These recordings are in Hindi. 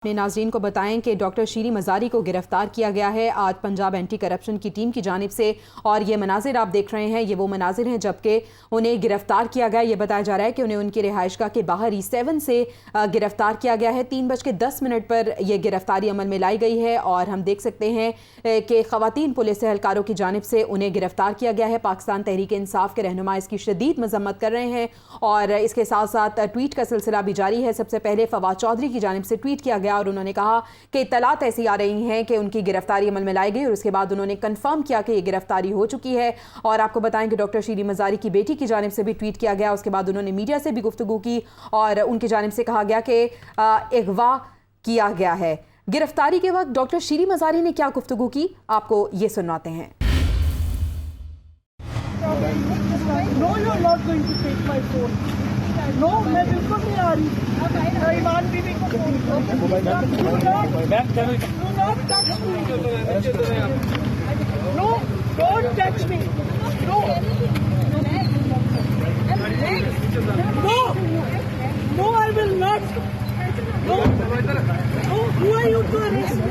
अपने नाज़रीन को बताएं कि डॉक्टर शीरी मज़ारी को गिरफ्तार किया गया है आज पंजाब एंटी करप्शन की टीम की जानिब से। और ये मनाजिर आप देख रहे हैं, ये वो मनाजिर हैं जबकि उन्हें गिरफ्तार किया गया। ये बताया जा रहा है कि उन्हें उनकी रिहाइशगाह के बाहर E7 से गिरफ्तार किया गया है। 3:10 पर यह गिरफ्तारी अमल में लाई गई है और हम देख सकते हैं कि ख़वातीन पुलिस एहलकारों की जानिब से उन्हें गिरफ्तार किया गया है। पाकिस्तान तहरीक इंसाफ के रहनुमा इसकी शदीद मजम्मत कर रहे हैं और इसके साथ साथ ट्वीट का सिलसिला भी जारी है। सबसे पहले फवाद चौधरी की जानिब से ट्वीट किया गया और उन्होंने कहा कि इत्तलात ऐसी आ रही हैं कि उनकी गिरफ्तारी अमल में लाई गई और उसके बाद उन्होंने कंफर्म किया कि ये गिरफ्तारी हो चुकी है। और आपको बताएं कि डॉक्टर शीरी मज़ारी की बेटी की जानिब से भी ट्वीट किया गया। उसके बाद उन्होंने मीडिया से भी गुफ्तगू की और उनकी जानिब से कहा गया कि अगवा किया गया है। गिरफ्तारी के वक्त डॉक्टर शीरी मज़ारी ने क्या गुफ्तगू की, आपको ये सुनवाते हैं। No, you're not going to take my phone. No, मैं बिल्कुल नहीं आ रही। ईमान बीवी को phone do not touch me. No, don't touch me. No. No, I will not. No, who are you to arrest me?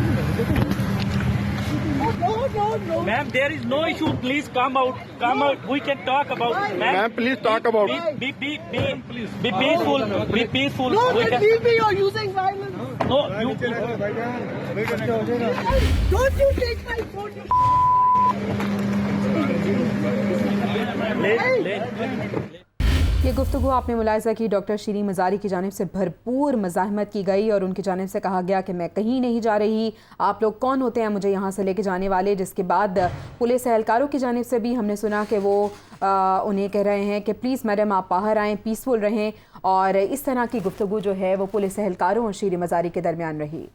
No. Ma'am, there is no issue. Please come out. Come out. We can talk about. Ma'am, please talk about. Be peaceful. Be peaceful. No, We let can- me be. You're using violence. No, you. Don't you take my phone. ये गुफ्तगू आपने मुलाहिज़ा की। डॉक्टर शीरी मज़ारी की जानिब से भरपूर मज़ाहमत की गई और उनकी जानिब से कहा गया कि मैं कहीं नहीं जा रही, आप लोग कौन होते हैं मुझे यहाँ से लेके जाने वाले। जिसके बाद पुलिस एहलकारों की जानिब से भी हमने सुना कि वो उन्हें कह रहे हैं कि प्लीज़ मैडम आप बाहर आएँ, पीसफुल रहें। और इस तरह की गुफ्तगू जो है वो पुलिस एहलकारों और शीरी मज़ारी के दरमियान रही।